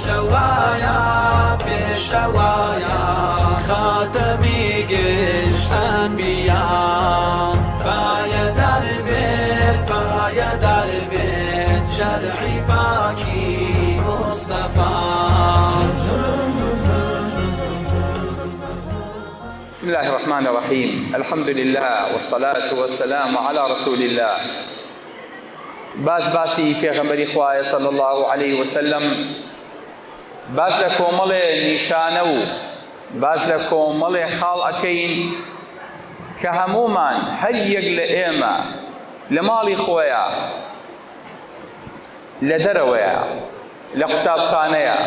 پێشەوایە پێشەوایە خاتەمی گشت ئەنبیان پایەدار بێت شەرعی پاکی مصطفى. بسم الله الرحمن الرحيم. الحمد لله والصلاة والسلام على رسول الله. باسی پێغەمبەری خوایە صلی الله عليه وسلم، باز لە کۆمەڵێ نیشانە و باز لە کۆمەڵێ خاڵ ئەکەین کە هەمومان هەر یەک لە ئێمە لە ماڵی خۆیە، لە دەرەوەیە، لە قوتابخانەیە،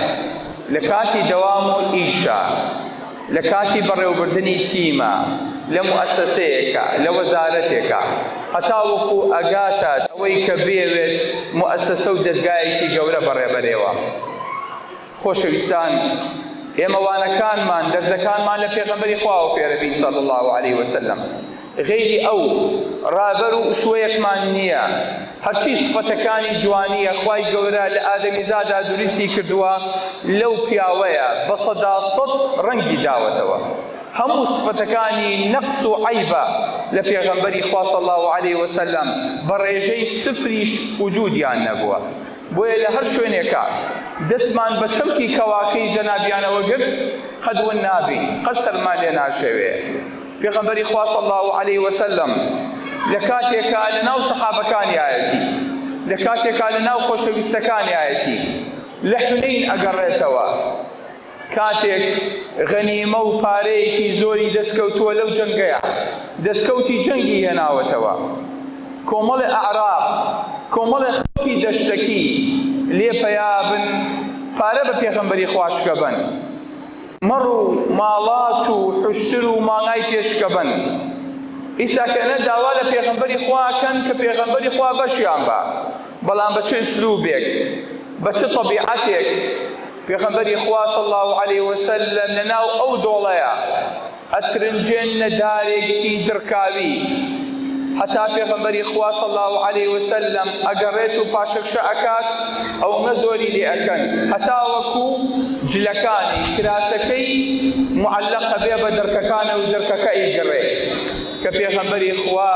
لە کاتی دەوام و ئیشە، لە کاتی بەڕێوەبردنی تیمە، لە موەسسەیەکە، لە وەزارەتێکە، هەتا وەکو ئەگاتات ئەوەی کە بێوێت موەسسە و دەستگایەکی گەورە بەڕێبەرێوە. خۆشەویستان، ئێمە وانەکانمان دەرزەکانمان لە پێغەمبەری خواوە فێرە بین صلی الله عليه وسلم. غەیری ئەو ڕابەر و ئوسوەیەکمان نییە. هەرچی سفەتەکانی جوانیە خوای گەورە لە ئادەمیزادا دروستی کردووە لەو پیاوەیە بە سەداسەد ڕەنگی داوەتەوە. هەموو سفەتەکانی نەقص و عەیبە لە پێغەمبەری خوا صلی الله عليه وسلم بە ڕێژەی سفریش وجودیان نەبووە. بۆیە لە هەر شوێنێکە دەستمان بە چەمکی کەواکەی جەنابیانەوە گرت قەدون نابین، قەد سەرمان لێ ناشەوێ. پێغەمبەری خوا صلی الله عليه وسلم لە کاتێکا لە ناو سەحابەکانی ئایەتی، لە کاتێکا لە ناو خۆشەویستەکانی ئایەتی لە حونەین ئەگەڕێتەوە، کاتێک غەنیمە و پارەیەکی زۆری دەستکەوتووە لەو جەنگەیە، دەستکەوتی جەنگی هێناوەتەوە. کۆمەڵی ئەعراب، کۆمەڵی خەڵکی دەشتەکی لێپەیابن پارە بە پێغەمبەری خوا شکەبەن، مەڕ و ماڵات و حوشتر و ماڵای پێشکەبەن. ئیساکەنە داوا لە پێغەمبەری خواکەن کە پێغەمبەری خوا بەشیان بە، بەڵام بە چه ئوسلوبێک، بە چه تەبیعەتێک پێغەمبەری خوا صلی الله عليه وسلم لە ناو ئەو دۆڵەیە ئەترنجێنە دارێکی درکاوی، هەتا پێغەمبەری خوا صلی الله عليه وسلم ئەگەڕێت و پاشەکشە ئەکات ئەومە زۆری لێ ئەکەن، هەتا وەکو جلەکانی کراسەکەی معەلەقە بێ بە دەرکەکانە و دەرکەکە ئیگەڕێ کە پێغەمبەری خوا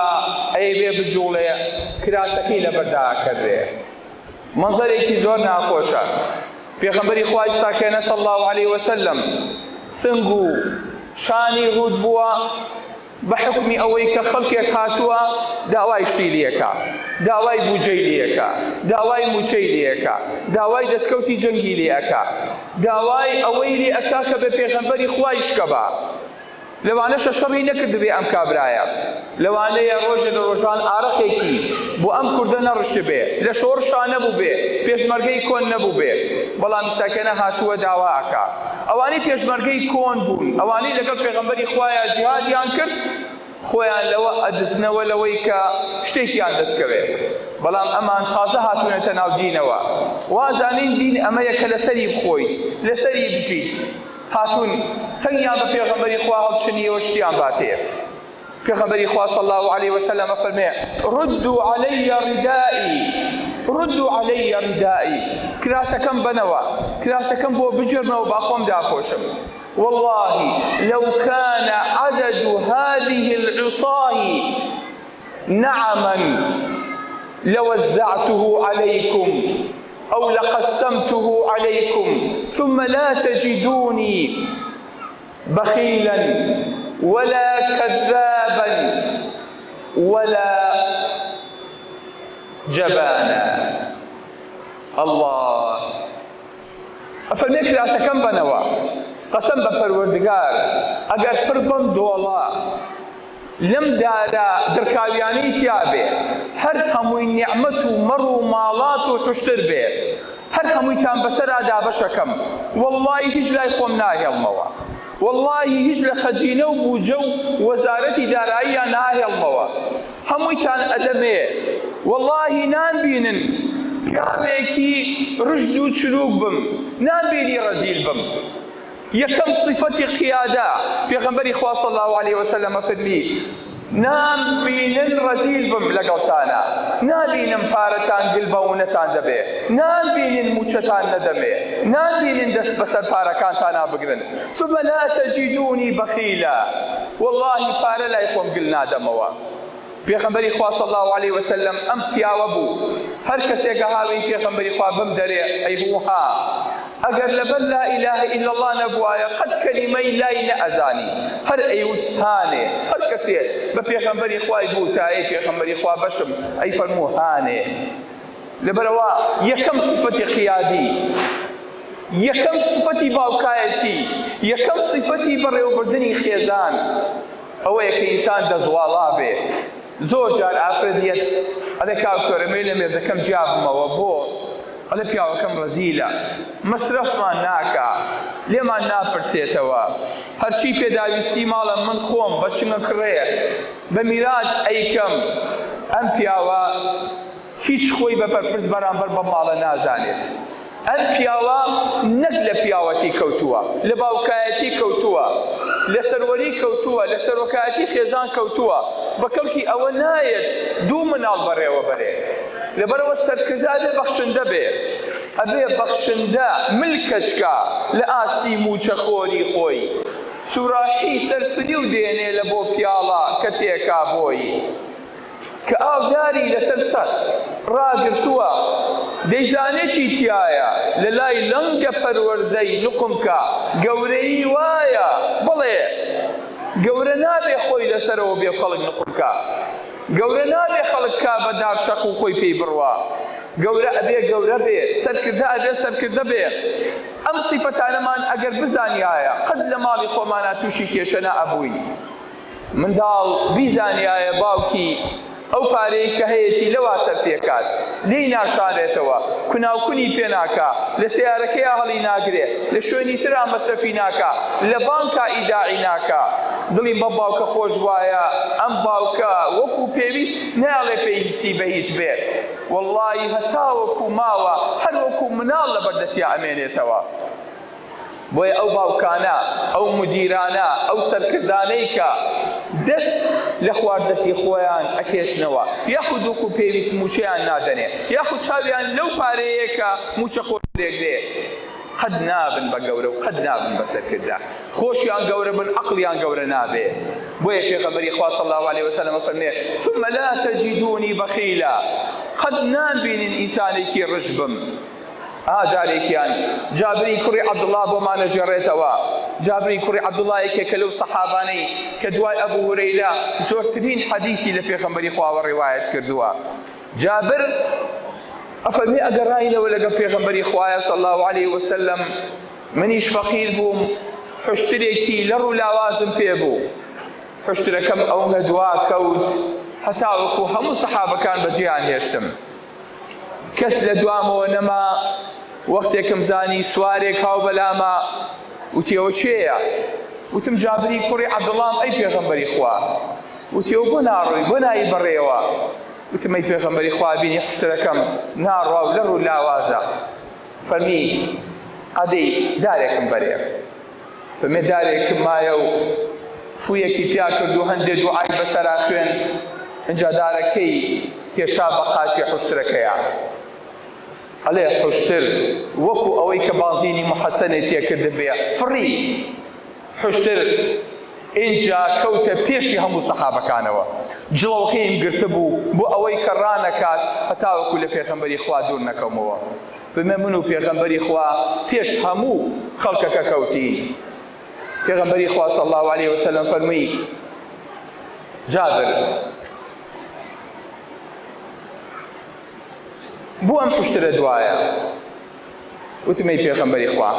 ئەیبێ بجوڵێ کراسەکەی لەبەردا ئەکەدرێ. مەنزەرێکی زۆر ناخۆشە. پێغەمبەری خوا ئیساکەنە صلی الله عليه وسلم سنگ و شانی ڕوود بووە بە حکمی ئەوەی کە خەڵکێک هاتووە داوای شتی لێکە، داوای بوجەی لێکە، داوای موچەی لێکە، داوای دەستکەوتی جەنگی لێکە، داوای ئەوەی لێ ئەکا کە بە پێغەمبەری خوای شکەبە. لەوانەشە شەڕی نەکردبێ ئەم کابرایە، لەوانەیە ڕۆژێ لە ڕۆژان ئارەقێکی بۆ ئەم کوردە نەڕشت بێ، لە شۆڕشا نەبوو بێ، پێشمەرگەی کۆن نەبوو بێ، بەڵام ئیساکەنە هاتووە داوا ئەکا. ئەوانەی پێشمەرگەی کۆن بوون، ئەوانەی لەگەڵ پێغەمبەری خوایە جیهادیان کرد، خۆیان لەوە ئەدەستنەوە لەوەی کە شتێکیان دەستکەوێت، بەڵام ئەمان تازە هاتوونەتە ناو دینەوە. وازانین دین ئەمەیە کە لەسەری بخۆی، لەسەری بژیت. هاتون تەنیان بە پێغەمبەری خوا هەڵچنیەوە شتیان باتێ. پێغەمبەری خوا صلی الله عليه وسلم فەرمێ ردوا علي ردائي، ردوا علي ردائي، کراسەکەم بنەوە، کراسەکەم بۆ بجرنەوە با خۆم داپۆشم. والله لو كان عدد هذه العصاة نعما لوزعته عليكم أو لقسمته عليكم ثم لا تجدوني بخيلا ولا كذابا ولا جبانا. الله أفرمي کراسەکەم بنەوە، قەسەم بە پەروەردگار ئەگەر پڕ بەم دۆڵە لەم دارە دڕکاویانەی تیا بێ، هەر هەمووی نیعمەت و مەڕ و ماڵات و حوشتر بێ، هەر هەموویتان بەسەرادا بەشەکەم، وەڵڵاهی هیچ لای خۆم ناهێڵمەوە، وەڵڵاهی هیچ لە خەجینە و بوجە و وەزارەتی داراییان ناهێڵمەوە، هەموویتان ئەدەمێ، وەڵڵاهی نانبینن پیاوێکی ڕژد و چروک بم، نانبینی ڕەزیل بم. یەکەم صفەتی قیادە پێغەمبەری خوا صلی الله عليه وسلم فەرمی نامبینن ڕەزیل بم لەگەڵتانە، نابینم پارەتان گلبەونەتان دەبێ، نابینن موچەتان نەدەمێ، نابینن دەست بەسەر پارەکانتان نابگرن. ثم لا تجدوني بخيلا، والله پارە لای خۆم گل نادەمەوە. پێغەمبەری خوا صلی الله علیه وسلم ئەم پیاوە بوو، هەر کەسێکە هاوی پێغەمبەری خوا بم دەرێ ئەی بووها ئەگەر لەبەر لا إله إلا الله نەبوایە قەت کەلیمەی لای نەئەزانی، هەر ئەیوت هانێ، هەر کەسێک بە پێغەمبەری خوای بوو تایە پێغەمبەری خوا بەشم ئەی فەرموو هانێ. لەبەرەوە یەکەم سفەتی قیادی، یەکەم سفەتی باوکایەتی، یەکەم سفەتی بەڕێوەبردنی خێزان ئەوەیە کە ئینسان دەزواڵا بێ. زۆر جار ئافرەتیەت ئەڵێ کاکتۆرەمەی لە مێردەکەم جیابمەوە بۆ ئەڵێ پیاوەکەم ڕەزیلە، مەسرەفمان ناکا، لێمان ناپرسێتەوە، هەرچی پێداویستی ماڵە من خۆم بە چنگە کڕێ بە میرات ئەیکەم. ئەم پیاوە هیچ خۆی بە پەرپرس بەرامبەر بە ماڵە نازانێت. ئەم پیاوە نەک لە پیاوەتی کەوتووە، لە باوکایەتی کەوتووە، لە سەروەری کەوتووە، لە سەرۆکایەتی خێزان کەوتووە، بە کەڵکی ئەوە نایەت دوو مناڵ بەڕێوە بەرێ. لەبەرەوە سەرکردا بێ بەخشندە بێ، ئەبێ بەخشندە ملکەچکە لە ئاستی موچەخۆری خۆی، سوراحی سەرفری و دێنێ لە بۆ پیاڵە کە تێکا بۆی، کە ئاوداری لەسەر سەر ڕاگرتووە دەیزانێکی تایە لە لای لەنگە پەروەردەی لقمکە گەورەی وایە، بڵێ گەورە نابێ خۆی لەسەرەوە بێ خەڵک نقمکە، گەورە نابێ خەڵک کا بە دارچەق و خۆی پێی بڕوە، گەورە ئەبێ گەورە بێ، سەرکردە ئەبێ سەرکردە بێ. ئەم سیفەتانەمان ئەگەر بزانیایە قەت لە ماڵی خۆمانە تووشی کێشە نەئەبووین. منداڵ بیزانیایە باوکی ئەو پارەی کە هەیەی لەوا سەر پێکات لێی ناشارێتەوە، کوناوکونی پێ ناکا، لە سیارەکەیە هەڵی ناگرێ، لە شوێنی ترا مەسرەفی ناکا، لە بانکا ئیداعی ناکا. دڵی بە باوکە خۆش وایە ئەم باوکە وەکو پێویست ناڵێ پێی هیچی بە هیچ بێت، وەڵڵی هەتا وەکو ماوە هەر وەکو مناڵ لە بەردەستی ئەمێنێتەوە. بۆیە ئەو باوکانە، ئەو مدیرانە، ئەو سەرکردانەی کە دەست لە خواردەستی خۆیان ئەکێشنەوە، یاخود وەکو پێویست موچەیان نادەنێ، یاخود چاویان لەو پارەیە کە موچە خۆ دێگرێ، قەت نابن بە گەورە و قەت نابن بە سەرکردە، خۆشیان گەورە بن ئەقڵیان گەورە نابێ. بۆیە پێغەمبەری خوا صلی الله علیه وسلم فەرمێ ثم لا تجدوني بخیلا، قەت نابینن ئینسانێکی ڕژ بم. جارێکیان جابری کوڕی عەبدوڵڵا بۆمانە ژێڕێتەوە. جابری کوڕی عەبدوڵڵا یەکێکە لەو سەحابانەی کە دوای ئەبوو هورەیرە زۆرترین حەدیسی لە پێغەمبەری خواوە ڕیوایەت کردووە. جابر ئەفەرمێ ئەگەڕایەوە لەگەڵ پێغەمبەری خوایە صلی الله علیه وسلم، منیش فەقیر بووم، حوشترێکی لە ڕوو لاوازم پێ بوو، حوشترەکەم ئەوە دوا کەوت هەتا وەکو هەموو سەحابەکان بەجێیان هێشتم. کەس لە دوامەوە نەما، وەختێکم زانی سوارێک هاو بەلامە، وتیەوە چێیە؟ وتم جابری کوڕی عەبدوڵڵام ئەی پێغەمبەری خوا. وتیەوە بۆ ناڕۆی، بۆ نایی بەڕێوە؟ وتم ئەی پێغەمبەری خوا بینی حوشترەکەم ناڕوا و لە ڕوو لاوازە. فەرمی ئەدەی دارێکم بەرێ. فەرمێ دارێکم مایە و فوویەکی پیا کرد و هەندێک دوعای بەسەرا خوێن، ئەنجا دارەکەی کێشا بە قاچی حوشترەکەیە. ئەڵێ حوشتر وەکو ئەوەی کە بازینی محەسەنێ تێکرد بێ فڕی حوشتر اینجا کەوتە پێشی هەموو سەحابەکانەوە، جڵەوەکەیم گرتە بوو بۆ ئەوەی کە ڕانەکات هەتا وەکو لە پێغەمبەری خوا دوور نەکەمەوە. فەرمێ من و پێغەمبەری خوا پێش هەموو خەڵکەکە کەوتین. پێغەمبەری خوا صلی الله علیه وسلم فەرمووی جابر بۆ ئەم حوشترە دوایە؟ وتم ئەی پێغەمبەری خوا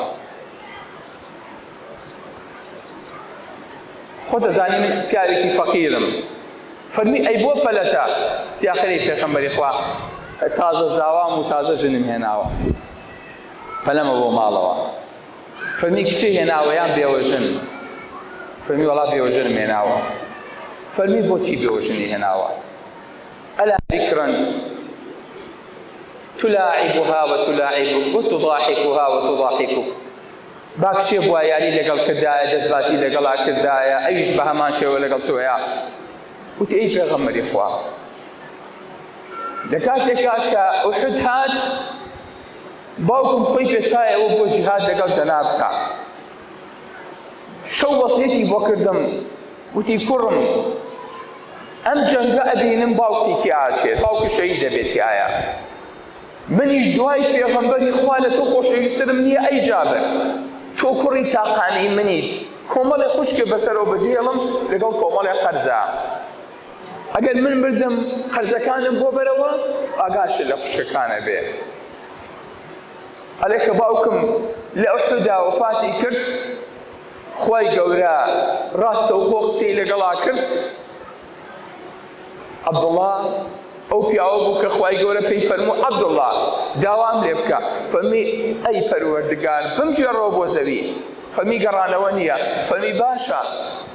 خۆ دەزانی من پیاوێکی فەقیرم. فەرمی ئەی بۆ پەلەتە؟ تیاخەری پێغەمبەری خوا تازە زاوام و تازە ژنم هێناوە، پەلەمە بۆ ماڵەوە. فەرمی کچی هێناوە یان بێوەژن؟ فەرمی وەڵا بێوەژنم هێناوە. فەرمی بۆچی بێوەژنی هێناوە؟ ئەلا ذیکرن تلاعبها وتلاعبك وتضاحكها وتضاحكك. باکشێ بووە یاری لەگەڵ کردایە، دەستباتی لەگەڵا کردایە، ئەویش بە هەمان شێوە لەگەڵ تۆیە. وتی ئەی پێغەمبەری خوا لە کاتێکا کە ئوحود هات باوکم خۆی پێچایەوە بۆ جیهاد لەگەڵ جەناب بکە شەو وەسیەتی بۆ کردم وتی کوڕم ئەم جەنگە ئەبینم باوکی تیاچێت باوکی شەهید دەبێت تایە منیش دوای پێغەمبەری خوا لە تۆ خۆشەویستترم نییە ئەی جابر تۆ کوڕی تاقانەی منیت کۆمەڵی خوشکە بەسەرەوە بەجێڵم لەگەڵ کۆمەڵی قەرزە ئەگەر من مردم قەرزەکانم بۆ بەرەوە ئاگاشت لە خوشکەکانە بێ ئەلێ کە باوکم لە ئوحودا وەفاتی کرد خوای گەورە ڕاستەوخۆ قسەی لەگەڵا کرد عەبدوڵڵا ئەو پیاوە بوو کە خوای گەورە پێی فەرموو عەبدوڵڵا داوام لێ بکە فەرمی ئەی پەروەردگار بمجێڕەوە بۆ زەوی فەرمی گەڕانەوە نییە فەرمی باشە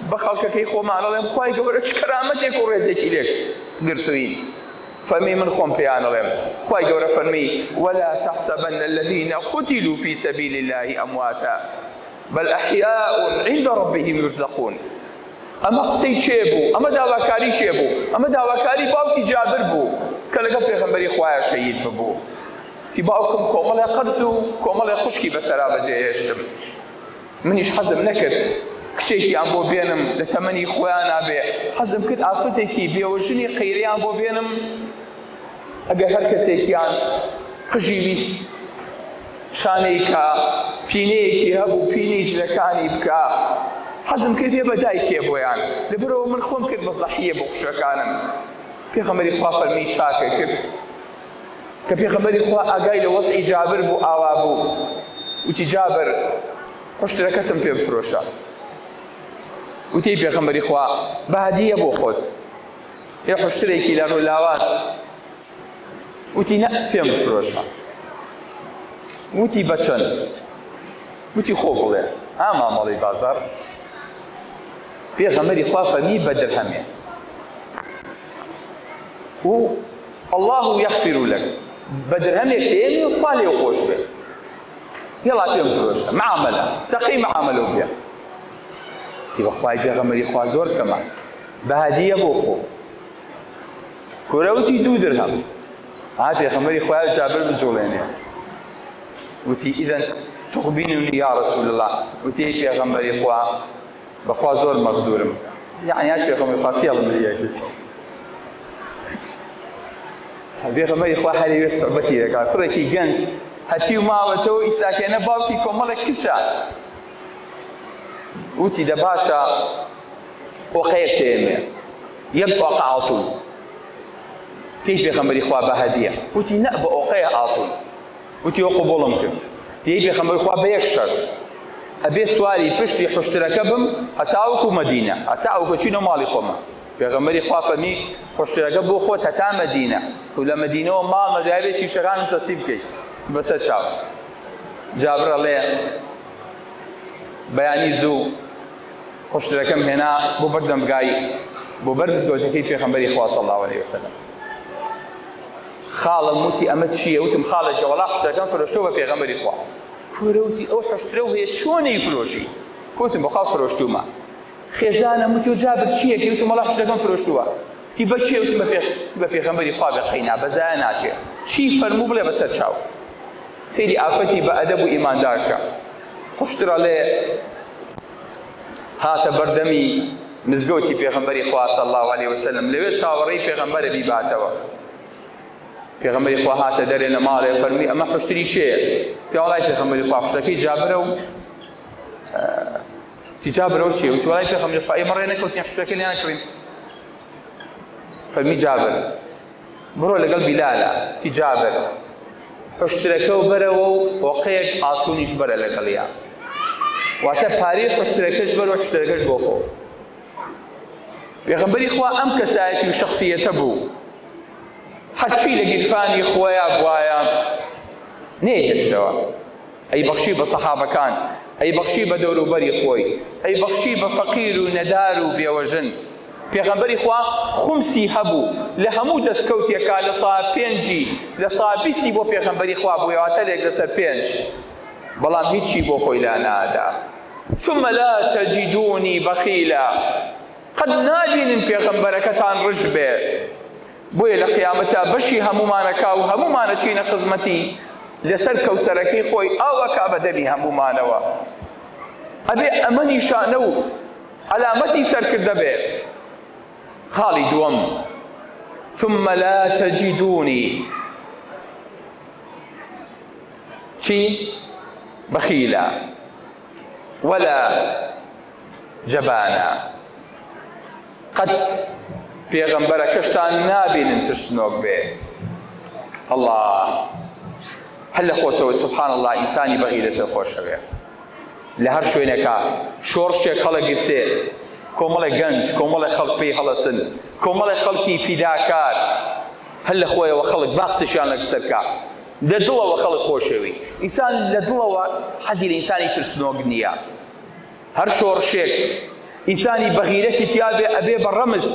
بە خەڵکەکەی خۆمان ئەڵێم خوای گەورە چ کەرامەتێک و ڕێزێکی لێک گرتووین فەرمی من خۆم پێیان ئەڵێم خوای گەورە فەرمی ولا تحسبن الذين قتلوا في سبيل الله أمواتا بل أحياء عند ربهم يرزقون ئەمە قسەی چێ بوو ئەمە داواکاری چێ بوو ئەمە داواکاری باوکی جابر بوو کە لەگەڵ پێغەمبەری خوایە شەهید ببوو تی باوکم کۆمەڵێ قەرز و کۆمەڵێ خوشکی بەسەرا بەجێهێشتم منیش حەزم نەکرد کچێکیان بۆ بێنم لە تەمەنی خۆیان نابێ حەزم کرد ئافرەتێکی بێوەژنی قەیریان بۆ بێنم ئەگەر هەر کەسێکیان قژی ویست شانەی کە پینەیەکی هەبوو پینەی جلەکانی بکە حەزم کردێ بە دایکێ بۆیان لەبەرەوە من خۆم کرد بە زەحیە بۆ خوشەکانم پێغەمبەری خوا فەرمی چاکە کرد کە پێغەمبەری خوا ئاگای لە وەزعی جابر بوو ئاوا بوو وتی جابر خوشترەکەتم پێ بفرۆشە وتی پێغەمبەری خوا بە هەدیە بۆ خۆت یە خوشترێکی لە ڕوولاوات وتی نە پێم بفرۆشە وتی بەچەند وتی خۆ بڵێ مامەڵی بازار پێغەمبەری خوا فەرمی بە درهەمێ و الله یەغفر لەک بە درهەمێک دێنی و خوا لێو خۆش بێ یەڵا پێم بفرۆشە معامەلە تەقی معامەلە و بێ تی بەخوای پێغەمبەری خوا زۆر کەمە بە هەدیە بۆ خۆ کورەوتی 2 درهەم پێغەمبەری خوا جابر بجوڵێنێ وتی ئیدەن تخبیننی یا رسول الله وتی پێغەمبەری خوا بەخوا زۆر مەغدورم یعنی هەر پێغەمبەری خوا فێڵم لێیەکرد پێغەمبەری خوا هەری وێ سەحبەتی دەکات کوڕێکی گەنج هەتی و ماوەتەوە ئیساکێنە باوکی کۆمەڵێک کچە وتی دە باشە ئۆقەیەک تێمێ یەبقى عاطول تی پێغەمبەری خوا بە هەدیە وتی نە بە ئۆقەیە عاطول وتی وە قبوڵم کرد تی پێغەمبەری خوا بە یەک شەرت ئەبێ سواری پشتی خوشترەکە بم هەتاوەکو مەدینە هەتاوەکو چینە ماڵی خۆمە پێغەمبەری خوا فەرمی خوشترەکە بۆ خۆت هەتا مەدینە و لە مەدینەوە ماڵ مەدایبێ شیشەکانم تەسیب بکەیت بەسەر چاو جابر ئەڵێ بەیانی زوو خوشترەکەم هێنا بۆ بەر دەمگای بۆ بەر مزگەوتەکەی پێغەمبەری خوا صلی الله علیه وسلم خاڵم وتی ئەمە چییە وتم خاڵە جەوەڵا خوشتەکەم فرۆشتۆ بە پێغەمبەری خوا کورەوتی ئەو حشترە و هەیە چۆنەی فرۆشی کۆتم بەخوا فرۆشتومە خێزانم وتی و جابر چیەکی وتم وەڵا حشتەکەم فرۆشتووە تی بەچێ وتم بە پێغەمبەری خوا بەقەینا بەزایە ناچێ چی فەرموو بڵێ بەسەر چاو سەیری ئافەتی بە ئەدەب و ئیماندارکە خوشترە لێ هاتە بەردەمی مزگەوتی پێغەمبەری خوا صلی الله علیه وسلم لەوێ چاوەڕێی پێغەمبەرە بیباتەوە پێغەمبەری خوا هاتە دەرێ لە ماڵێ فەرمی ئەمە حشتری چێیە پێ وەڵای پێغەمبەری خوا حشتەکەی جابرە و تی جابرە و چێ وتی وەڵای پێغەمبەری خوا ئێمە ڕێ نەکەوتین حشتەکە لێ نەکەوین فەرمی جابر بڕۆ لەگەڵ بیلالە تی جابر حشترەکە و بەرەوە و ئۆقەیەک ئاتونیش بەرە لەگەڵیان واتە پارەی حشترەکەش بەرەوە حشترەکەش بۆ خۆ پێغەمبەری خوا ئەم کەسایەتی و شەخسیەتە بوو هەرچی لە گیرفانی خۆیان بوایە نێهێشتەوە ئەی بەخشی بە سەحابەکان ئەی بەخشی بە دەوروبەری خۆی ئەی بەخشی بە فەقیر و نەدار و بێوەژن پێغەمبەری خوا خومسی هەبوو لە هەموو دەستکەوتێکا لە سا 5 لە سا 20 بۆ پێغەمبەری خوا بوویەواتە لێک لەسەر 5 بەڵام هیچی بۆ خۆی لا نادا ثم لا تجدوني بخيلا قەت نابینن پێغەمبەرەکەتان ڕژ بێ. بۆیە لە قیامەتە بەشی هەمومانەکا و هەمومانە چینە خزمەتی لەسەر کەوسەرەکەی خۆی ئاوەکا بەدەمی هەمومانەوە. ئەبێ ئەمە نیشانە و علامەتی سەرکردە بێ. خاڵی دووەم ثم لا تجدوني چی؟ بەخیلە ولا جەبانە. قەت پێغەمبەرەکەشتان نابینن ترسنۆک بێ. الله هەر لە خۆتەوە سبحان الله ئینسانی بەغیرەتە خۆشەوێ. لە هەر شوێنێکە شۆڕشێک هەڵەگرتێ کۆمەڵێک گەنج کۆمەڵێک خەڵک پێی هەڵەسن کۆمەڵێک خەڵکی فیداکار هەر لە خۆیەوە خەڵک باقسشیان لەسەرکە لە دڵەوە خەڵک خۆشەوی. ئینسان لە دڵەوە حەزی لە ئینسانی ترسنۆک نییە. هەر شۆڕشێک ئینسانی بەغیرەتی تیا بێ ئەبێ بە ڕەمز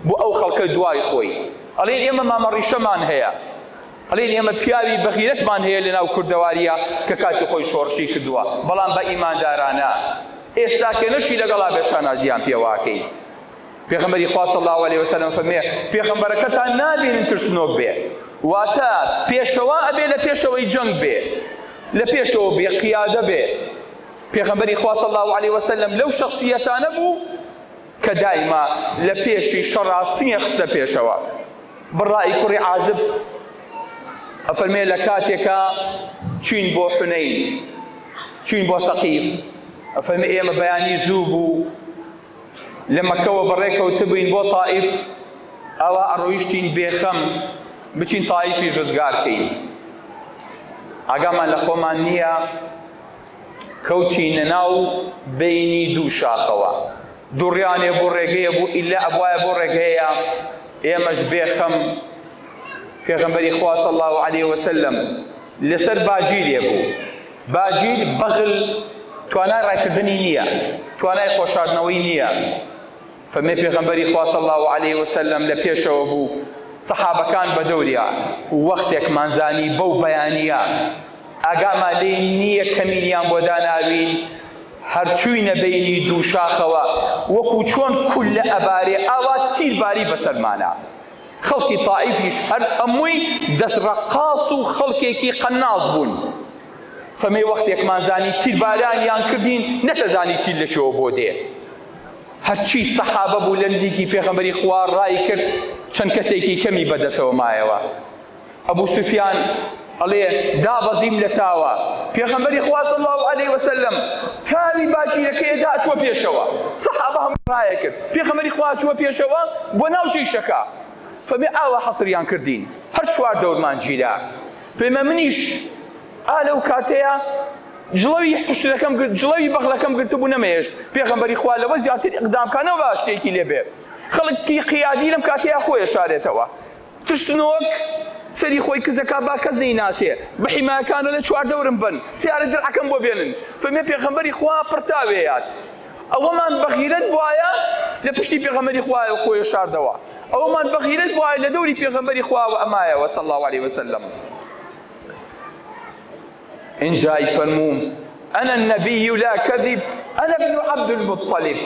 بۆ ئەو خەڵکە دوای خۆی. ئەڵێن ئێمە مامەڕیشەمان هەیە، ئەڵێن ئێمە پیاوی بەغیرەتمان هەیە لە ناو کوردەواریە کە کاتی خۆی شۆڕشی کردووە، بەڵام بە ئیماندارانە ئێستا کێنەشی لەگەڵا بێشانازیان پێواکەی. پێغەمبەری خوا صلی الله علیه وسلم فەرمێ پێغەمبەرەکەتان نابینن ترسنۆک بێ، واتە پێشەوە ئەبێ لە پێشەوەی جەنگ بێ، لە پێشەوە بێ قیادە بێ. پێغەمبەری خوا صلی الله علیه وسلم لەو شەخصیەتانە بوو کە دایما لە پێشی شەڕاستیە خستە پێشەوە. بڕای کوڕی عازب ئەفەرمێ لە کاتێکە چین بۆ حونەین چین بۆ سەقیف ئەفەرمێ ئێمە بەیانی زوو بوو لە مەکەوە بەڕێکەوتە بووین بۆ تائیف، ئەوە ئەڕۆیشتین بێخەم بچین تائیفی ڕزگارکەین. ئاگامان لە خۆمان نییە کەوتینە ناو بینی دوو شاخەوە، دووڕیانێ بۆ ڕێگەیە بوو ئیلا ئەبوایە بۆ ڕێگەیە ئێمەش بێخەم. پێغەمبەری خوا صلی الله علیه وسلم لەسەر باجیرێ بوو. باجیر بەغل توانای ڕایکردنی نییە، توانای خۆشاردنەوەی نییە. فەرمێ پێغەمبەری خوا صلی الله علیه وسلم لە پێشەوە بوو، سەحابەکان بە دەوریە وەختێک مانزانی بەو بەیانیە ئاگامان لێ نییە کەمینیان بۆ داناوین، هەرچووینە بینی دوو شاخەوە وەکو چۆن کول لە ئەبارێ ئاوا تیرباری بەسەرمانە. خەڵکی تائیفیش هەر ئەمووی دەستڕەقاس و خەڵکێکی قەناز بوون. فەرمێ وەختێک مانزانی تیربارانیان کردین نەتەزانی تیر لەکوێوە بۆ دێ. هەرچی سەحابە بوو لە نزیکی پێغەمبەری خوا ڕای کرد چەند کەسێکی کەمی بەدەستەوە مایەوە. ئەبوو سوفیان ئەڵێ دابەزیم لە تاوە، پێغەمبەری خوا صلی الله علیه وسلم تاوی باجیرەکەی داتووە پێشەوە، سەحابە هەموو ڕایە کرد، پێغەمبەری خوا چووە پێشەوە بۆ ناو جێشەکە. فەرمێ ئاوا حەسریان کردین، هەر چوار دەورمان گیرا. فەرمێ منیش لەو کاتەیە جڵەوی حشتەکەم جڵەوی بەغڵەکەم گرتبوو نەمەهێشت. پێغەمبەری خوا لەوە زیاتر ئیقدامکانەوە باش شتێکی لێبێ. خەڵکی قیادی لەم کاتەیە خۆیە شارێتەوە. ترسنۆک سەری خۆی کزەکە با کەس نەیناسێ، بە حیمایەکانە لە چوار دەورم بن، سیارە درعەکەم بۆ بێنن. فەرمێ پێغەمبەری خوا پڕتاوێیات. ئەوەمان بەغیرەت بوایە لە پشتی پێغەمبەری خوایە خۆیە شاردەوە، ئەوەمان بەغیرەت بوایە لە دەوری پێغەمبەری خواوە ئەمایەوە صلی الله علیه وسلم. اینجای فەرمووم ئەنە النەبی لا کەذب ئەنە ابن عەبد المطەلیب،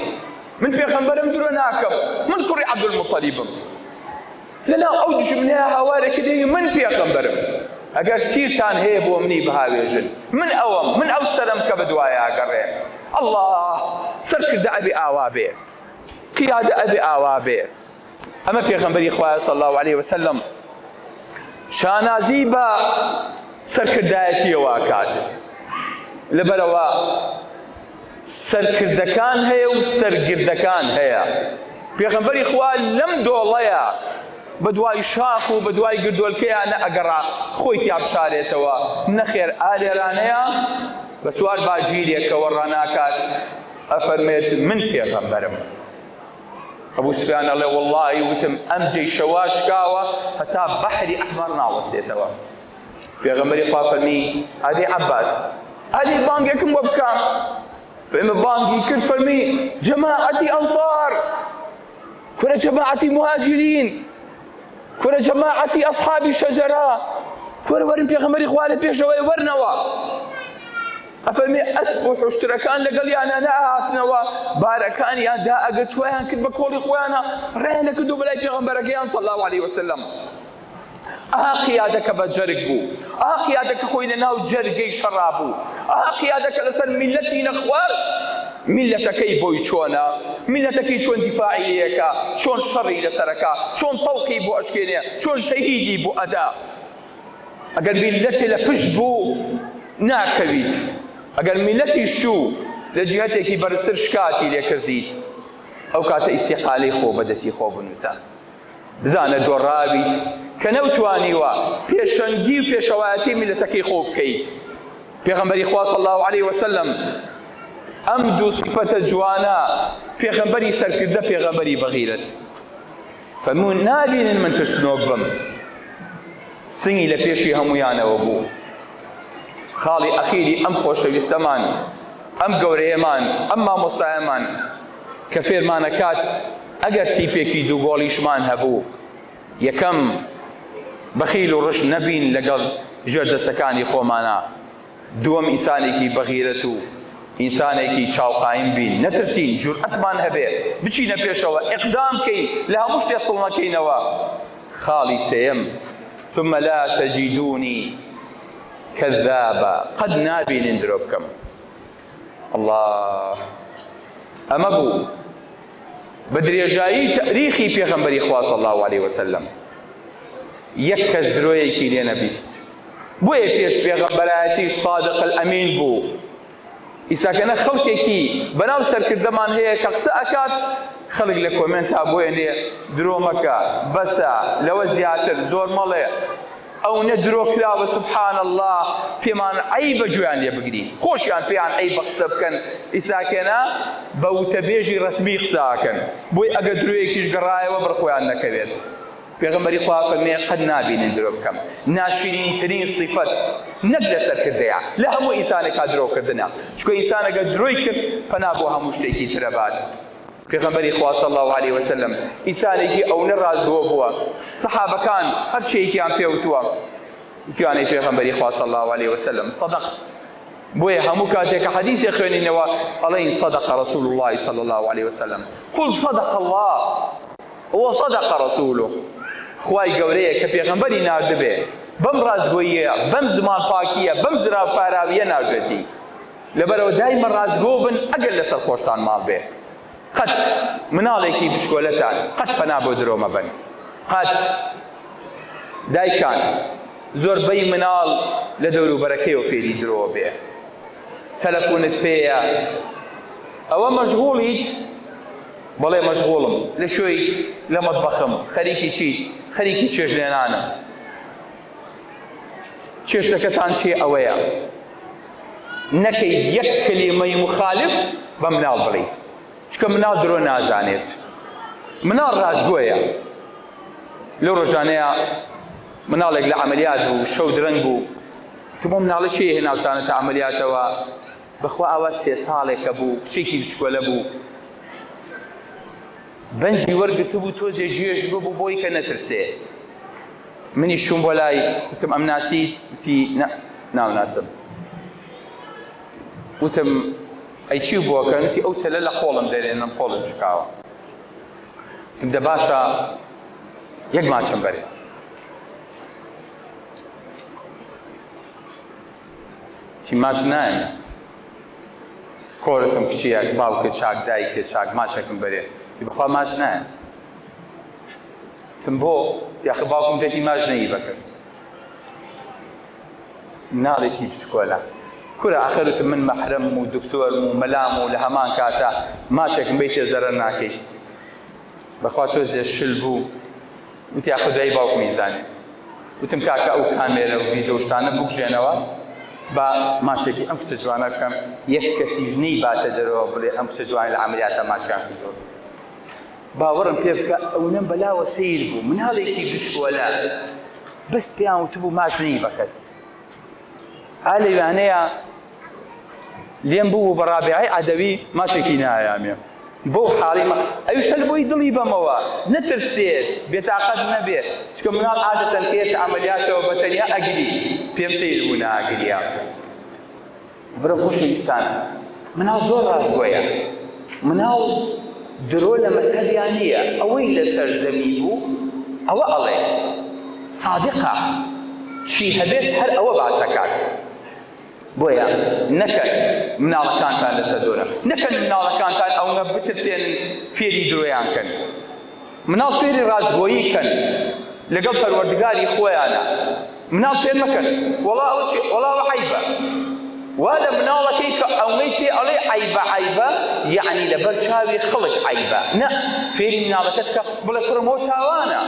من پێغەمبەرم درۆ ناکەم، من کوڕی عەبد المطەلیبم. لەناو ئەو جملەیە هاوارێکی دێ من پێغەمبەرم. ئەگەر تیرتان هەیە بۆ منی بەهاوێژن، من ئەوەم، من ئەو سەرم کە بەدوایە ئاگەڕێ. الله سەرکردە ئەبێ ئاوا بێ، قیادە ئەبێ ئاوا بێ. ئەمە پێغەمبەری خوایە صلی الله علیه وسلم شانازی بە سەرکردایەتیەوە کات. لەبەرەوە سەرکردەکان هەیە و سەرگردەکان هەیە. پێغەمبەری خوا لەم دۆڵەیە بە دوای شاخ و بە دوای گردۆلکەیە نەئەگەڕا خۆی تیا بشارێتەوە، نەخێر ئالێرانەیە بە سوار باگیرێکەوە ڕاناکات ئەفەرمێت من پێغەمبەرم. ئەبوو سوفیان ئەڵێ وەڵڵاهی وتم ئەم جەیشەوە شکاوە هەتا بەحری ئەحمەر ناوەستێتەوە. پێغەمبەری خوا فەرمی ئادی عەباس ئادی بانگێکم بۆ بکە. فەرمێ بانگی کرد فەرمی جەماعەتی ئەنسار، کورە جەماعەتی مهاجرین، کورە جەماعەتی ئەصحابی شەجەرە، کورە وەرن پێغەمبەری خوا لە پێشەوەی وەرنەوە. ئەفەرمێ ئەسپ و حوشترەکان لەگەڵیانە نەهاتنەوە بارەکانیان دا ئەگەر تویان کرد بە کۆڵی خۆیانە ڕێیان نەکردو بەلای پێغەمبەرەکەیان صلی الله عليه وسلم. قیادەکە بە جەرگ بوو، قیادەکە خۆی لەناو جەرگەی شەڕا بوو، قیادەکە لەسەر میلەتی نەخوارد. میلەتەکەی بۆی چۆنە، میلەتەکەی چۆن دیفاعی لێەکە، چۆن شەڕی لەسەرەکە، چۆن تەڵقی بۆ ئەشکێنێ، چۆن شەهیدی بۆ ئەدا. ئەگەر میلەتێ لە پشت بوو ناکەویت، ئەگەر میلەتی شوو لە جیهەتێکی بەرزتر شکاتی لێ کردیت ئەو کاتە ئیستیقالەی خۆ بەدەستی خۆ بنووسە. بزانە دۆڕاویت کە نەوتوانیوە پێشەنگی و پێشەوایەتی میلەتەکەی خۆ بکەیت. پێغەمبەری خوا صلی الله عليه وسلم ئەم دوو سیفەتە جوانە پێغەمبەری سەرکردە پێغەمبەری بەغیرەت فەرموون نابینن من ترسنۆک بم. سنگی لە پێشی هەمویانەوە بوو. خاڵی ئەخیری ئەم خۆشەویستەمان، ئەم گەورەیەمان، ئەم مامۆستایەمان کە فێرمانەکات ئەگەر تیپێکی دووگۆڵیشمان هەبوو یەکەم بەخیل و ڕش نەبین لەگەڵ ژێردەستەکانی خۆمانە، دووەم ئینسانێکی بەغیرەت و ئینسانێکی چاوقایم بین، نەترسین، جورئەتمان هەبێ بچینە پێشەوە، ئیقدام بکەین لە هەموو شتێ سڵ نەکەینەوە. خاڵی سێیەم ثم لا تجدوني كذابا، قد نابینن درۆ بکەم. الله ئەمە بوو بە درێژایی تاریخی پێغەمبەری خوا صلی الله عليه وسلم. یەک کەس درۆیەکی لێ نەبیست، بۆیە پێش پێغەمبەرایەتیش صادق الئەمین بوو. ئیساکەنە خەڵکێکی بەناو سەرکردەمان هەیە کە قسە ئەکات خەڵک لە کۆمنتا بۆێنێ درۆ مەکە، بەسە لەوە زیاتر زۆر مەڵێ ئەو نە درۆ کراوە سبحان الله پێمان عەیبە گوێیان لێ بگرین، خۆشیان پێیان عەیبە قسە بکەن. ئیساکەنە بە وتەبێژی ڕەسمی قساکەن، بۆی ئەگەر درۆیەکیش گەڕایەوە بڕخۆیان نەکەوێت. پێغەمبەری خوا فەرمێ قەد نابینن درۆ بکەم. ناشرینترین صیفەت نەک لە سەرکردەیە لە هەموو ئینسانێکا درۆکردنە، چونکە ئینسان ئەگەر درۆی کرد پەنا بۆ هەموو شتێکی ترە بات. پێغەمبەری خوا صلی الله عليه وسلم ئینسانێکی ئەو نەڕازگۆ بووە، سەحابەکان هەر شتێکیان پێوتووە گویانەی پێغەمبەری خوا صلی الله عليه وسلم صدق. بۆیە هەموو کاتێک کە حەدیثێک خوێنینەوە ئەڵێین صدق رسول الله صلی الله عليه وسلم، قل صدق الله وصدق رسوله. خوای گەورەیە کە پێغەمبەری ناردبێ بەم ڕازگۆییە، بەم زمان پاکیە، بەم زراو پاراویە ناردێتی. لەبەرەوە دایمە ڕازگۆ بن ئەگەر لەسەر خۆشتان ماڵ بێ. قەت مناڵێکی بچکۆلەتان قەت پەنا بۆ درۆ مەبەن. قەت دایکان زۆربەی مناڵ لە دەوروبەرەکەیەوە فێری درۆ بێ، تەلەفۆنت پێیە، ئەوە مەشغوڵیت، بەڵێ مەشغوڵم لە شوێی لە مەتبەخم، خەریکی چیت؟ خەریکی چێژلێنانم. چێشتەکەتان چێ ئەوەیە نەکەی یەک کەلیمەی مخالف بە مناڵ بڵێ، چکە مناڵ درۆ نازانێت، مناڵ ڕازگۆیە. لەو ڕۆژانەیە مناڵێک لە عەمەلیات بوو، شەو درەنگ بوو، تۆ مناڵە چێ هێناوتانەتە عەمەلیاتەوە؟ بەخوا ئەوە 3 ساڵێکە بوو، کچێکی بچکۆلە بوو، بەنجی وەرگرتبوو تۆزێ گوێژ بوو بۆی کە نەترسێ. منی شوم بۆ لای وتم ئەم ناسیت؟ وتی ناوناسم. وتم ئەی چی بووەکەن؟ وتی ئەو تەلە لە قۆڵم دەرێنم، قۆڵم شکاوە. وتم دە باشە یەک ماچم بەرێ. تی ماچ نایە، کۆڵەکەم کچیەک، باوکە چاک، دایکە چاک، ماچەکەم بەرێ. بخوا ماچ نایە. تم بۆ یاخە باوکم دێتی ماچ نەیی بە کەس. مناڵێکی بچکۆلە کورە ئاخرتم من مەحرەم و دکتۆرم و مەلام و لە هەمان کاتە ماچێکم بیتێ زەرەر ناکەی. بەخوا تۆزێ شل بوو، وتی یاخە دایی باوکمی زانێ. وتم کاکە ئەو کامێرە و ڤیدیۆ شتانە بکوژێنەوە با ماچێکی ئەم کچە جوانە بکەم، یەک کەسی نەیباتە دەرەوە بڵێ ئەم کچە جوانی لە عەمەلیاتە ماچیان کردووە. باوەڕم پێ بکە ئەوەم بەلاوە سیر بوو، مناڵێکی بچکۆلە بەس پێیان وتبوو ماچ نەی بە کەس. ئا لەوانەیە لێم بوو بە ڕابعەی عەدەوی ماچێکی نایامێ. بۆ حاڵی ئەویش هەر بۆی دڵی بەمەوە نەترسێت، بێتاقەت نەبێت، چکە مناڵ عادەتەن پێش عەمەلیاتەوە بەتەنیا ئەگری، پێم سیر بوو ناگریا. برە خۆشەویستان مناڵ زۆر ڕاستگۆیە مناڵ درۆ لە مەسەلیان نییە ئەوەی لەسەر زەمی بوو ئەوە ئەڵێ صادقە چی هەبێت هەر ئەوە باسەکات بۆیە نەکەن مناڵەکانتان لەسەر زۆرە نەکەن مناڵەکانتان ئەوە بترسێن فێری درۆیان کەن مناڵ فێری ڕاستگۆیی کەن لەگەڵ پەروەردگاری خۆیانە مناڵ فێر مەکەن وەڵاوە عەیبە وا لە مناڵەکەی کە ئەوەی پێ ئەڵێ عەیبە عەیبە یعنی لەبەر چاوی خەڵک عەیبە نە فێری مناڵەکەت کە بڵێ کوڕمەوە تاوانە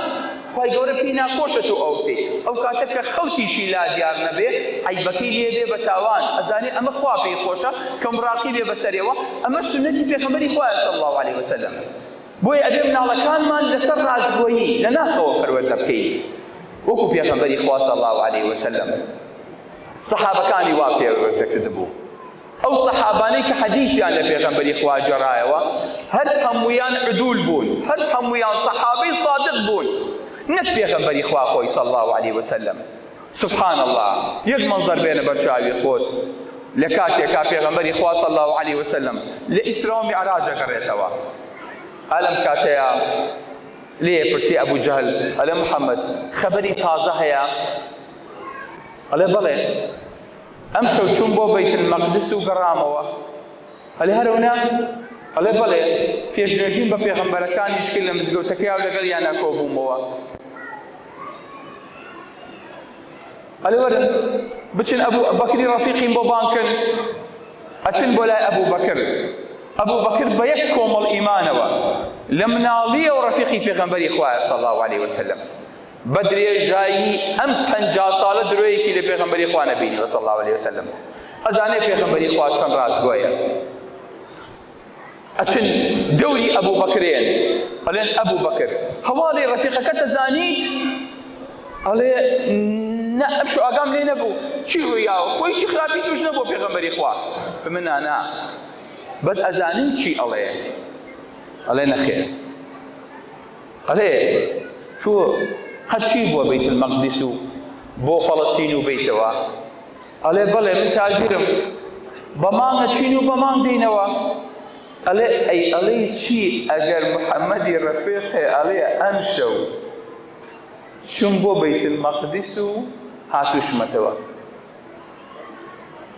خی گەورە پێی ناخۆشە تۆ ئەو پێی ئەو کاتە کە خەڵکیشی لا دیار نەبێ عەیبەکەی لێ بێ بە تاوان ئەزانێ ئەمە خوا پێی خۆشە کەم ڕاقی بێ بەسەرەوە ئەمە سنەتی پێغەمبەری خوایە صلی الله علیه وسلم بۆیە ئەبێ مناڵەکانمان لەسەر ڕاستگۆیی لە ناخەوە پەروەردە بکەین وەکو پێغەمبەری خوا صلی الله علیه وسلم سەحابەکانی وا پێوەردە کردبوو ئەو سەحابانەی کە حەدیثیان لە پێغەمبەری خوا جێڕایەوە هەر هەموویان عدول بوون هەر هەموویان سەحابەی صادق بوون نەک پێغەمبەری خوا خۆی صلی الله علیه وسلم سبحان الله یەک منظر بێنە بەرچاوی خۆت لە کاتێکا پێغەمبەری خوا صلی الله علیه وسلم لە ئیسرا و میعراج دەگەڕێتەوە ئەلەم کاتەیە لێ پرسی ئەبوو جەهل ئەلێ محەممەد خەبەری تازە هەیە ئەڵێ بەڵێ ئەم شەو چوون بۆ بەیت المەقدس و گەڕامەوە ئەڵێ هەرەونا ئەڵێ بەڵێ پێشنوێژین بە پێغەمبەرەکانیش کرد لە مزگەوتەکەیان لەگەڵیان کۆبوومەوە ئەڵێ وەرن بچن ئەبوو بەکری ڕەفیقین بۆ بانکن ئەچن بۆ لای ئەبوو بەکر ئەبوو بەکر بە یەک کۆمەڵ ئیمانەوە لە مناڵیە و ڕەفیقی پێغەمبەری خوایە صلی الله علیه وسلم بەدرێژایی ئەم 50 ساڵە درۆیەکی لە پێغەمبەری خوا نەبینیوە صلی الله علیه وسلم ئەزانێ پێغەمبەری خوا چەند ڕاستگۆیە ئەچن دەوری ئەبوو بەکرێن ئەڵێن ئەبوو بەکر هەواڵی ڕەفیقەکەت دەزانیت ئەڵێ نە ئەم شو ئاگام لێ نەبوو چی ڕوویاوە خۆی چی خراپی توش نەبوو پێغەمبەری خوا بمنا نا بەس ئەزانین چی ئەڵێ ئەڵێ نەخێر ئەڵێ تۆ قەت چی بووە بەیت المەقدس و بۆ فەڵەستین و بیتەوە ئەڵێ بەڵێ من تاجرم بە مانگە چین و بە مانگ دێنەوە ئەڵێ ئەی ئەڵێ چی ئەگەر محەممەدی ڕەفیقێ ئەڵێ ئەم شەو چوون بۆ بەیت المەقدس و هاتووشمەتەوە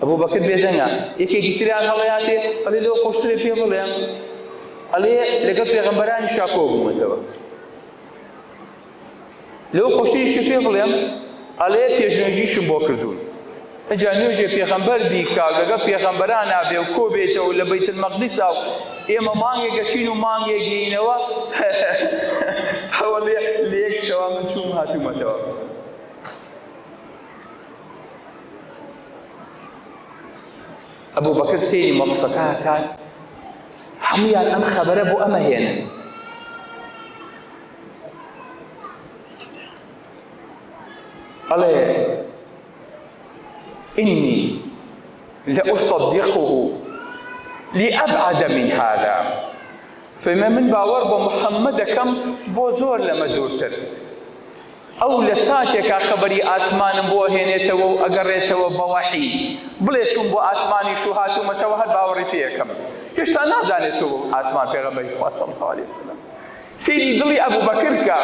ئەبوو بەکر بێدەنگە یەکێکی تریان هەڵەیاتێ ئەڵێ لەوە خۆشترێ پێ بڵێم ئەڵێ لەگەڵ پێغەمبەرانی شاکۆ بوومەتەوە لەو خۆشتریشی پێ بڵێم ئەڵێ پێشنوێژیشم بۆ کردوون ئەجا نوێژێ پێغەمبەر بیکا لەگەڵ پێغەمبەران نابێ و کۆ بێتەوە لە بەیت المەقدسا و ئێمە مانگێکە چین و مانگێک گەینەوە هەوە لە یەک شەوا من چووم هاتوومەتەوە ئەبوو بەکر سێری مەقسەکە کات هەموویان ئەم خەبەرە بۆ ئەمە هێنن ئەڵێ إني لأصدقه لأبعد من هذا فما من باور بمحمد كم بوزور لما دورتر أو لساتك خبري آسمان بو هينيتو وأقريتو بوحي بليتون بو آسماني شو هاتو متوهد باوري فيكم كشتا نازاني شو آسمان في غبي صلى الله عليه وسلم سيدي دلي أبو بكر كا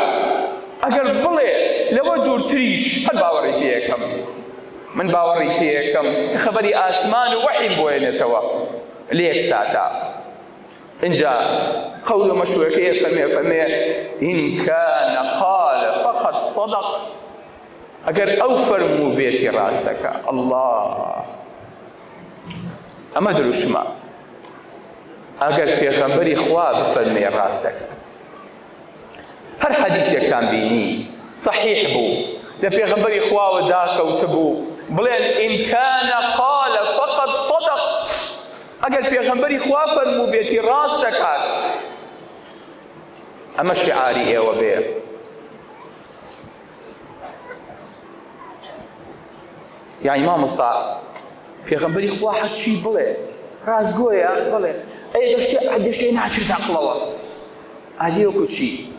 أقر بلي لو دورتريش هل باوري فيكم من باوري فيكم خبري آسمان وحي بوينيتو ليك ساتا إن جاء قول مشهور كيف فمي إن كان قال فقد صدق أجر أوفر مو بيتي راسك الله أما دروش ما أجر في غنبري خواب فرمي راسك هر حديث كان بيني صحيح بو لفي غنبري خواب ذاك وتبو بلين إن كان قال فقد صدق أجل في غنبري خوا فرمو بيتي راسك أما شعاري إيه وبيه يعني ما مصطع في غنبري خوا حد شي بلي راس قويا بلي أي دشتي ناشر تعقلوا أجيوكو شي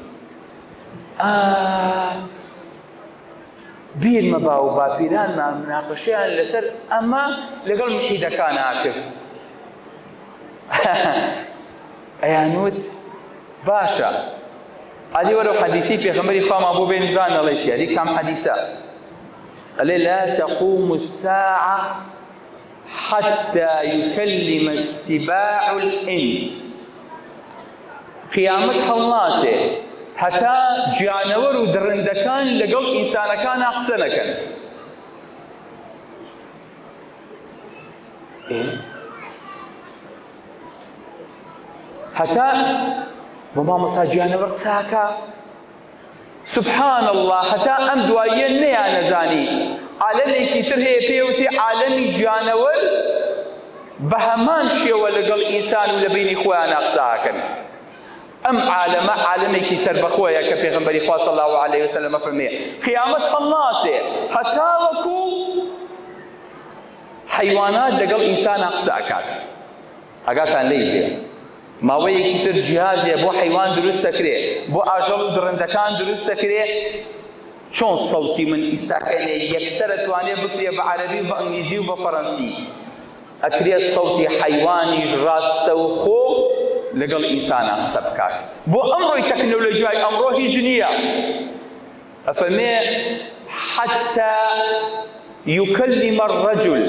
بیر مەبا و باپیرانمان مناقەشەیان لەسەر ئەمە لەگەڵ موحیدەکانە کرد. ئەیانوت باشە ئەدی وەرە حەدیثی پێغەمبەری خوامان بۆ بێن زان دەڵێ شیاری کام حەدیثە ئەلێ لا تقوم الساعة حتى يكلم السباع الإنس قیامەت هەڵناسێ هەتا گیانەوەر و دڕندەکان لەگەڵ ئینسانەکانە قسە نەکەن. هەتا بۆ مامۆستا گیانەوەر قساکە سبحان الله هەتا ئەم دواییە نەیان نەزانی عالەمێکی تر هەیە پێوتی عالەمی گیانەوەر بە هەمان شێوە لەگەڵ ئینسان و لە بینی خۆیانە قساکەن. ئەم عالەمە عالەمێکی سەربەخۆیە کە پێغەمبەری خوا صلی الله علیه وسلم فەرمێ قیامەت هەڵناسێ هەتا وەکو حیوانات لەگەڵ ئینسانە قسە ئەکات. ئەگاتان لێی بێ ماوەیەکی تر جیهازێ بۆ حیوان دروست دەکرێ بۆ ئاژەڵ و درەندەکان دروست دەکرێ چۆن سەوتی من ئیساکەنێ یەکسەر ئەتوانێ بکرێ بە عەرەبی و بە ئەنگلیزی و بە فەڕەنسی ئەکرێ سەوتی حیوانیش ڕاستە و خۆ لەگەڵ ئینسانە قسە بکات. بۆ ئەمڕۆی تەکنۆلۆژیای ئەمڕۆ هیچ نییە. ئەفەرمێ حتى يكلم الرجل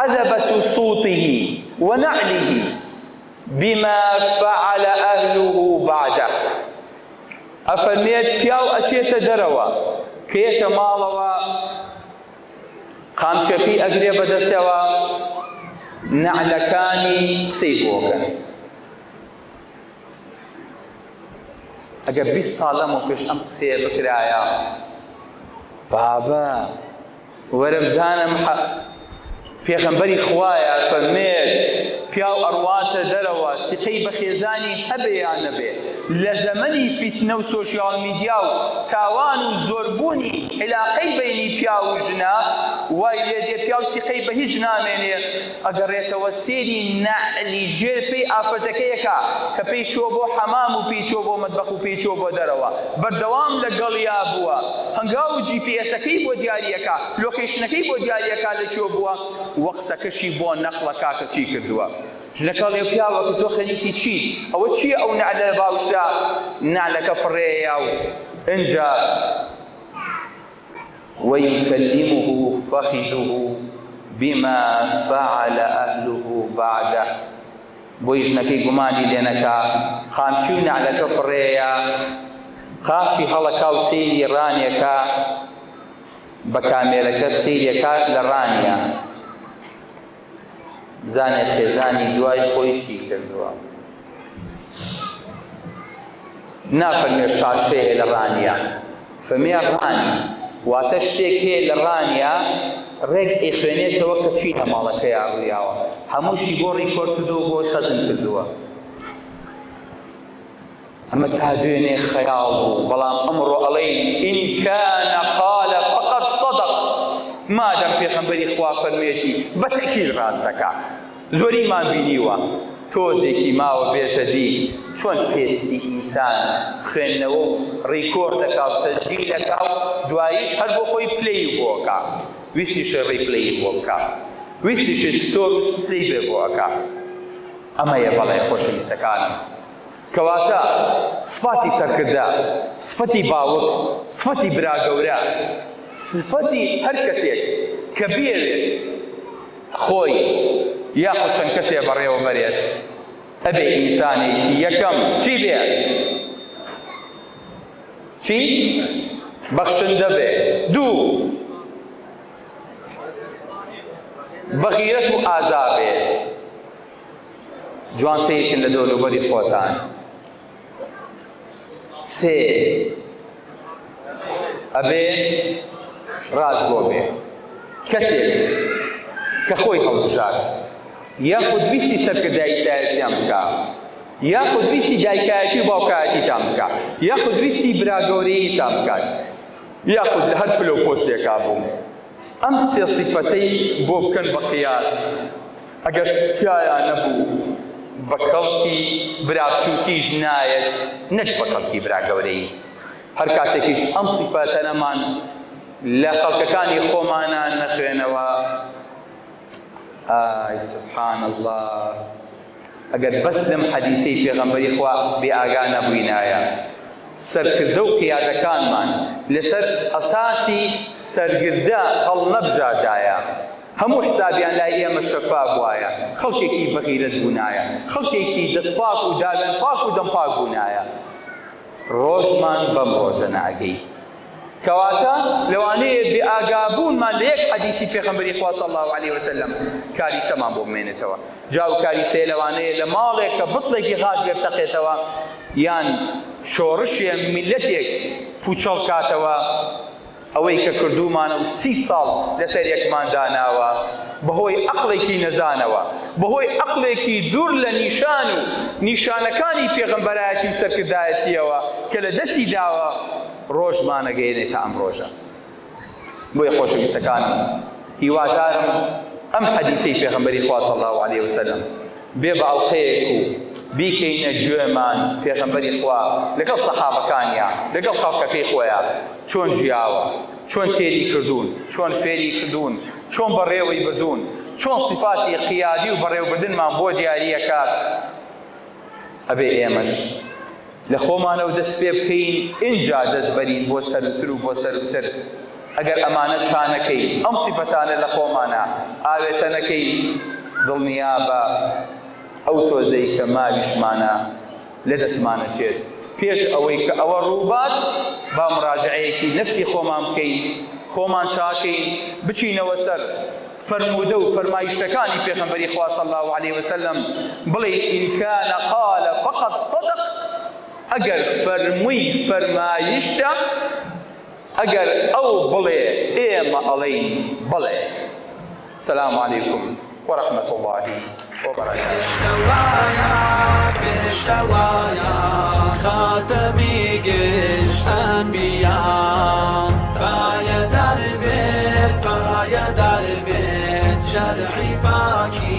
عذبة صوته ونعله بما فعل أهله بعده. ئەفەرمێت پیاو ئەچێتە دەرەوە کێتە ماڵەوە قامچەپی ئەگرێ بەدەستەوە نعلەکانی قسەی بۆکەن. ئەگەر 20 ساڵ لەمەوە پێش ئەم قسەیە بکرایە بابە وەرە بزانم پێغەمبەری خوایە فەرمێت پیاو ئەڕواتە دەرەوە سقەی بە خێزانی هەبێ یان نەبێ لە زەمەنی فیتنە و سۆشیال میدیا و تاوان و زۆربوونی علاقەی بینی پیا و ژنە وای لێ دێ پیا و سقەی بە هیچ نامێنێ ئەگەڕێتەوە سێری نەعلی ژێر پێی ئافرەتەکەیەکە کە پێی چۆ بۆ حەمام و پێی چۆ بۆ مەتبەخ و پێی چۆ بۆ دەرەوە بەردەوام لەگەڵیا بووە هەنگاو و GPS-ەکەی بۆ دیاریەکە لۆکیشنەکەی بۆ دیاریەکە لە چۆ بووە وە قسەکەشی بۆ نەقڵەکە کە چی کردووە. ژنەکە لێ پیاوە کە تۆ خەریکی چی ئەوە چییە ئەو نعلە باوشە نعلەکە فڕێیە و ئینجا ويكلمه فخذه بما فعل أهله بعده بۆی ژنەکەی گومانی لێنەکە خامچی و نعلەکە فڕێیە قاچی هەڵەکە و سەیری ڕانیەکە بە کامێرەکە سەیرێکە لە ڕانیە بزانێ خێزانی دوای خۆی چی کردووە. نافەرمێ شاشەیە لە ڕانیە فەرمێ ڕانی واتە شتێک هەیە لە ڕانیە ڕێک ئەخوێنێتەوە کە چی لە ماڵەکەیە ڕوویاوە هەمووشی بۆ ڕیکۆرد کردووە بۆ خەزم کردووە. ئەمە تا دوێنێ خەیاڵ بوو بەڵام ئەمڕۆ ئەڵێین ئین کانە قال فقط صدق مادەم پێغەمبەری خوا فەرموویەتی بەتەکید ڕاستەکە. زۆریمان بینیوە تۆزێکی ماوە بێتە دی چۆن پێستی ئینسان خوێندنەوە و ڕیکۆردەکە و تەسجیلەکە و دواییش هەر بۆ خۆی پلەی بۆکە ویستیشە ڕیپلەی بۆ بکە ویستیشە ستۆر و سپلەی بێ بۆکە. ئەمەیە بەڵێ خۆشەویستەکانم کەواتە سفاتی سەرکردە سفەتی باوک سفەتی براگەورە سفەتی هەر کەسێک کە بێوێت خۆی یاخود چەند کەسێ بەڕێوە بەرێت ئەبێ ئینسانێکی یەکەم چی بێت چی بەخشندە بێ دوو بەغیرەت و ئازا بێ جوان سەیەکن لە دەوروبەری خۆتان سێ ئەبێ ڕازگۆ بێ کەسێک کە خۆی هەڵبژات یاخود ویستی سەرکردایەتیان بکە یاخود ویستی دایکایەتی و باوکایەتیتان بکە یاخود ویستی براگەورەییتان بکات یاخود لە هەر پلە و پۆستێکا بوو ئەم سێ سیفەتەی بۆ بکەن بە قیاس ئەگەر تیایان نەبوو بە کەڵکی براچووکیش نایەت نەک بە کەڵکی براگەورەیی هەر کاتێکیش ئەم سیفەتە نەمان لە خەڵکەکانی خۆمانان نەخوێنەوە. سبحان الله، ئەگەر بەس لەم حەدیسەی پێغەمبەری خوا بێ ئاگا نەبووینایە سەرکردە و قیادەکانمان لەسەر ئەساسی سەرگردە هەڵ نەبژاردایە، هەموو حسابیان لای ئێمە شەفاف وایە، خەڵکێکی بەغیرەت بوونایە، خەڵکێکی دەستپاک و داوێنپاک و دەمپاک بوونایە، ڕۆژمان بەم ڕۆژە ناگەی. کەواتە لەوانەیە بێ ئاگابوونمان لە یەک حەدیسی پێغەمبەری خوا صلی الله علیه وسلم کاریسەمان بۆ بمێنێتەوە. جا و کاریسەیە لەوانەیە لە ماڵێک کە بڵێکی غاز بێتەقێتەوە یان شۆڕشیە میلەتێک پوچەڵ کاتەوە، ئەوەی کە کردومانە و 30 ساڵ لەسەر یەکمان داناوە بەهۆی عەقڵێکی نەزانەوە، بەهۆی عەقڵێکی دوور لە نیشان و نیشانەکانی پێغەمبەرایەتی و سەرکردایەتیەوە کە لە دەستی داوە ڕۆژمانەگەیەنێتە ئەم ڕۆژە. بۆیە خۆشەویستەکانم، هیوادارم ئەم حەدیسەی پێغەمبەری خوا صلی الله علیه وسلم بێ باڵقەیەک و بیکەینە گوێمان پێغەمبەری خوا لەگەڵ سەحابەکانیان لەگەڵ خەڵکەکەی خۆیان چۆن ژیاوە، چۆن تێری کردوون، چۆن فێری کردوون، چۆن بەڕێوەی بردوون، چۆن صفاتی قیادی و بەڕێوەبردنمان بۆ دیاریەکات. ئەبێ ئێمەش لە خۆمانەوە دەست پێ بکەین، ئینجا دەست بەرین بۆ سەرتر و بۆ سەرتر. ئەگەر ئەمانە چانەکەی ئەم صفەتانە لە خۆمانە ئاوێتەنەکەی دڵنیا بە ئەو تۆزەی کە ماویشمانە لە دەستمانە چێت. پێش ئەوەی کە ئەوە ڕووبات با مراجعەیەکی نەفسی خۆمان بکەین، خۆمان چاکەین، بچینەوە سەر فرموده و فرمایشتەکانی پێغەمبەری خوا صلی الله علیه وسلم، بڵێ ئین کان قال فقط صدق، ئەگەر فەرمووی فەرمایشتە، ئەگەر ئەو بڵێ ئێمە ئەڵێین بڵێ. سلام علیکم ورحمة الله وبركاته. بشوايا خاتمي قشت أنبياء، بايد البيت بايد البيت شرعي باكي